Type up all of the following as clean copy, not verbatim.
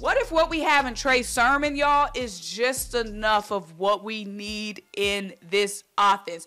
What if what we have in Trey Sermon, y'all, is just enough of what we need in this offense?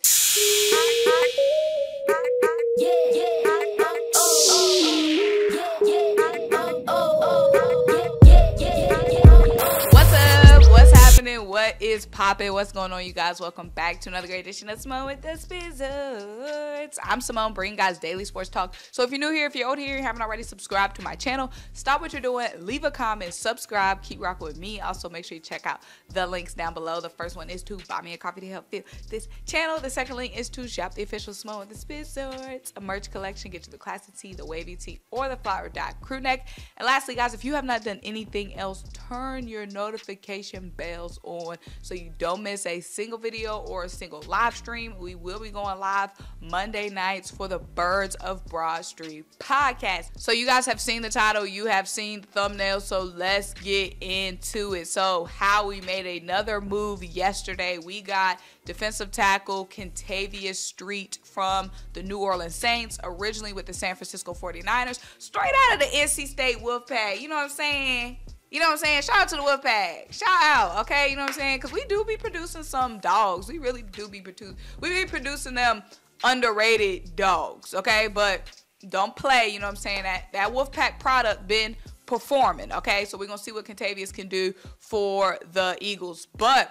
What's up? What's happening? What is popping? What's going on, you guys? Welcome back to another great edition of Simone with the Sports. I'm Simone, bringing guys daily sports talk. So if you're new here, if you're old here, you haven't already subscribed to my channel, stop what you're doing, leave a comment, subscribe, keep rocking with me. Also, make sure you check out the links down below. The first one is to buy me a coffee to help fuel this channel. The second link is to shop the official Simone with the Sports, a merch collection. Get you the classic tee, the wavy tee, or the flower dot crew neck. And lastly, guys, if you have not done anything else, turn your notification bells on so you don't miss a single video or a single live stream. We will be going live Monday nights for the Birds of Broad Street podcast. So you guys have seen the title, you have seen the thumbnail, so let's get into it. So how we made another move yesterday. We got defensive tackle Kentavious Street from the New Orleans Saints, originally with the San Francisco 49ers, straight out of the NC State Wolfpack. You know what I'm saying? You know what I'm saying? Shout out to the Wolfpack. Shout out, okay? You know what I'm saying? Because we do be producing some dogs. We really do be producing them underrated dogs, okay? But don't play, you know what I'm saying? That Wolfpack product been performing, okay? So we're going to see what Kentavious can do for the Eagles. But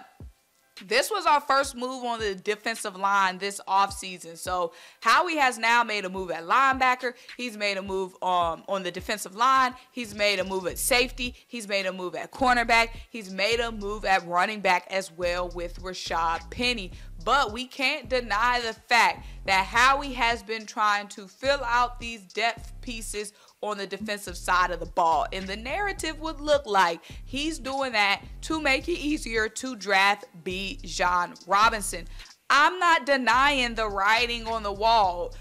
this was our first move on the defensive line this offseason. So Howie has now made a move at linebacker. He's made a move on the defensive line. He's made a move at safety. He's made a move at cornerback. He's made a move at running back as well with RASHAAD Penny. But we can't deny the fact that Howie has been trying to fill out these depth pieces on the defensive side of the ball. And the narrative would look like he's doing that to make it easier to draft Bijan Robison. I'm not denying the writing on the wall.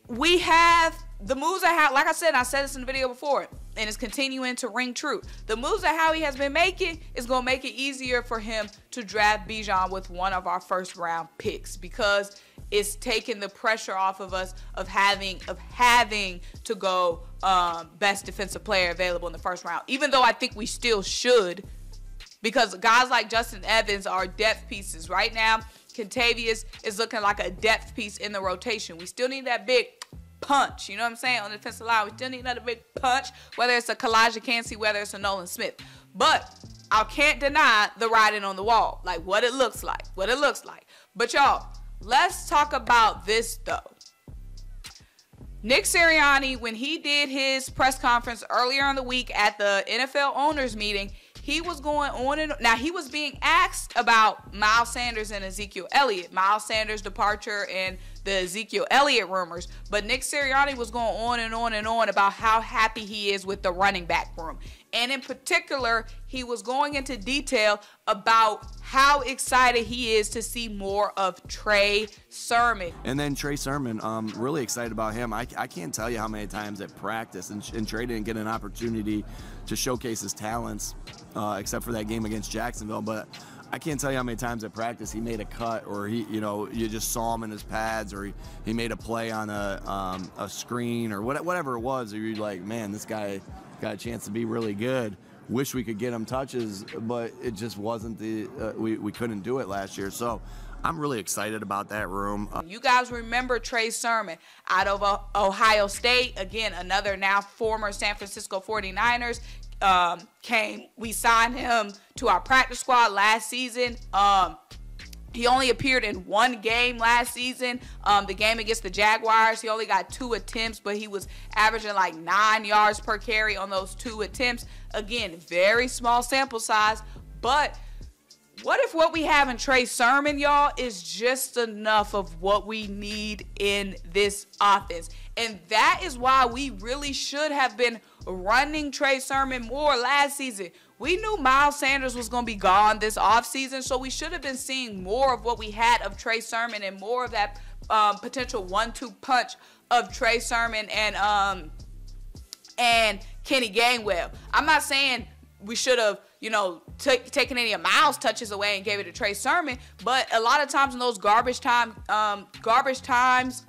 We have the moves that have, like I said this in the video before, and it's continuing to ring true. The moves that Howie has been making is going to make it easier for him to draft Bijan with one of our first round picks, because it's taking the pressure off of us of having to go best defensive player available in the first round, even though I think we still should, because guys like Justin Evans are depth pieces. Right now, Kentavious is looking like a depth piece in the rotation. We still need that big punch, you know what I'm saying, on the defensive line. We still need another big punch, whether it's a Kalijah Kancey, whether it's a Nolan Smith. But I can't deny the writing on the wall, like what it looks like, But y'all, let's talk about this though. Nick Sirianni, when he did his press conference earlier in the week at the NFL owners meeting, he was going on and now he was being asked about Miles Sanders and Ezekiel Elliott, Miles Sanders' departure and the Ezekiel Elliott rumors. But Nick Sirianni was going on and on and on about how happy he is with the running back room. And in particular, he was going into detail about how excited he is to see more of Trey Sermon. And then Trey Sermon, really excited about him. I can't tell you how many times at practice, and Trey didn't get an opportunity to showcase his talents, except for that game against Jacksonville. But I can't tell you how many times at practice he made a cut, or you just saw him in his pads, or he made a play on a screen, or whatever it was. Or you're like, man, this guy got a chance to be really good. Wish we could get him touches, but it just wasn't we couldn't do it last year. So I'm really excited about that room. You guys remember Trey Sermon out of Ohio State. Again, another now former San Francisco 49ers. We signed him to our practice squad last season. He only appeared in one game last season, the game against the Jaguars. He only got 2 attempts, but he was averaging like 9 yards per carry on those 2 attempts. Again, very small sample size, but what if what we have in Trey Sermon, y'all, is just enough of what we need in this offense? And that is why we really should have been running Trey Sermon more last season. We knew Miles Sanders was going to be gone this offseason, so we should have been seeing more of what we had of Trey Sermon and more of that potential 1-2 punch of Trey Sermon and Kenny Gainwell. I'm not saying we should have, you know, taken any of Miles' touches away and gave it to Trey Sermon. But a lot of times in those garbage times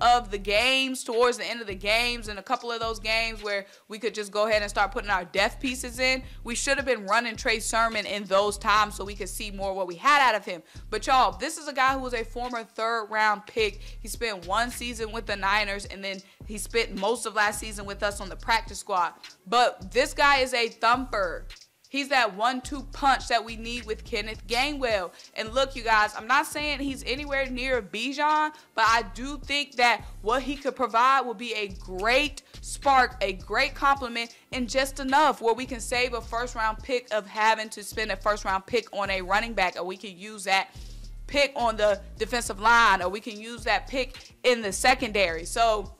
of the games, towards the end of the games, and a couple of those games where we could just go ahead and start putting our depth pieces in, we should have been running Trey Sermon in those times so we could see more what we had out of him. But y'all, this is a guy who was a former 3rd round pick. He spent 1 season with the Niners, and then he spent most of last season with us on the practice squad. But this guy is a thumper. He's that 1-2 punch that we need with Kenneth Gainwell. And look, you guys, I'm not saying he's anywhere near Bijan, but I do think that what he could provide will be a great spark, a great compliment, and just enough where we can save a 1st round pick of having to spend a 1st round pick on a running back, or we can use that pick on the defensive line, or we can use that pick in the secondary. So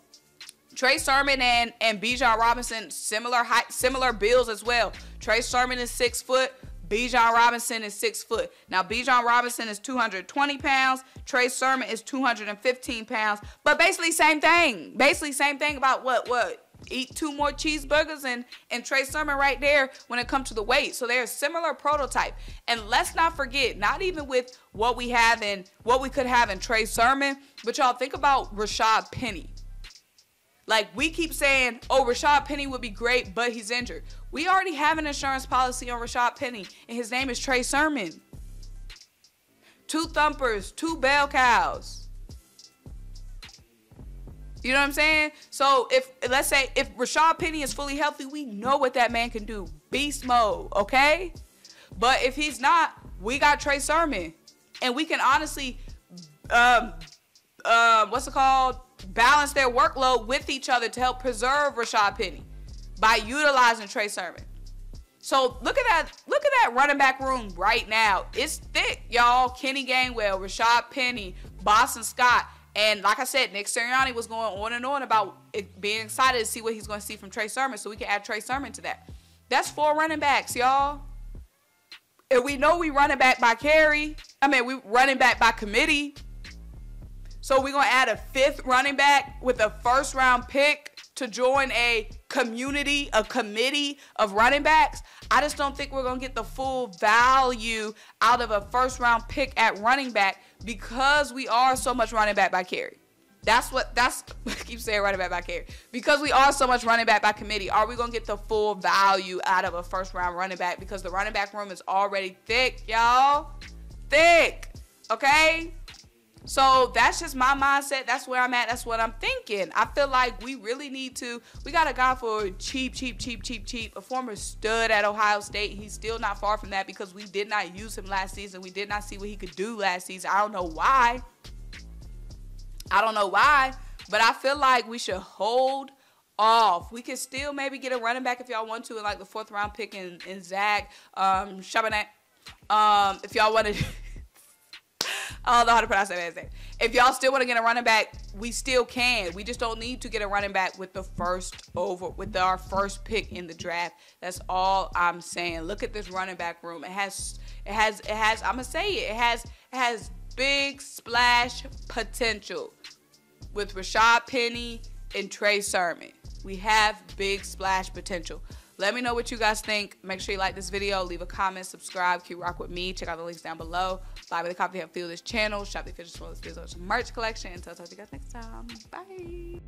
Trey Sermon and Bijan Robinson, similar height, similar builds as well. Trey Sermon is 6 foot. Bijan Robinson is 6 foot. Now, Bijan Robinson is 220 pounds. Trey Sermon is 215 pounds. But basically same thing. Basically same thing about what? Eat 2 more cheeseburgers and Trey Sermon right there when it comes to the weight. So they're a similar prototype. And let's not forget, not even with what we have and what we could have in Trey Sermon, but y'all think about RASHAAD Penny. Like, we keep saying, oh, RASHAAD Penny would be great, but he's injured. We already have an insurance policy on RASHAAD Penny, and his name is Trey Sermon. 2 thumpers, 2 bell cows. You know what I'm saying? So let's say if RASHAAD Penny is fully healthy, we know what that man can do. Beast mode, okay? But if he's not, we got Trey Sermon. And we can honestly, balance their workload with each other to help preserve RASHAAD Penny by utilizing Trey Sermon. So look at that running back room right now. It's thick, y'all. Kenny Gainwell, RASHAAD Penny, Boston Scott, and like I said, Nick Sirianni was going on and on about it, being excited to see what he's going to see from Trey Sermon, so we can add Trey Sermon to that. That's 4 running backs, y'all. And we know we running back by carry. We running back by committee. So we're going to add a 5th running back with a 1st round pick to join a committee of running backs. I just don't think we're going to get the full value out of a 1st round pick at running back because we are so much running back by carry. I keep saying running back by carry. Because we are so much running back by committee, are we going to get the full value out of a 1st round running back? Because the running back room is already thick, y'all. Thick. Okay? So that's just my mindset. That's where I'm at. That's what I'm thinking. I feel like we really need to. We got a guy for cheap, a former stud at Ohio State. He's still not far from that because we did not use him last season. We did not see what he could do last season. I don't know why. But I feel like we should hold off. We could still maybe get a running back if y'all want to in like the 4th round pick in Zach Charbonnet. If y'all want to. I don't know how to pronounce that man's name. If y'all still want to get a running back, we still can. We just don't need to get a running back with our 1st pick in the draft. That's all I'm saying. Look at this running back room. It has I'm gonna say it. It has big splash potential with RASHAAD Penny and Trey Sermon. We have big splash potential. Let me know what you guys think. Make sure you like this video, leave a comment, subscribe, keep rock with me. Check out the links down below. Buy me the copy of Feel This channel. Shop the official SymoneWithTheSports merch collection. Until I talk to you guys next time. Bye.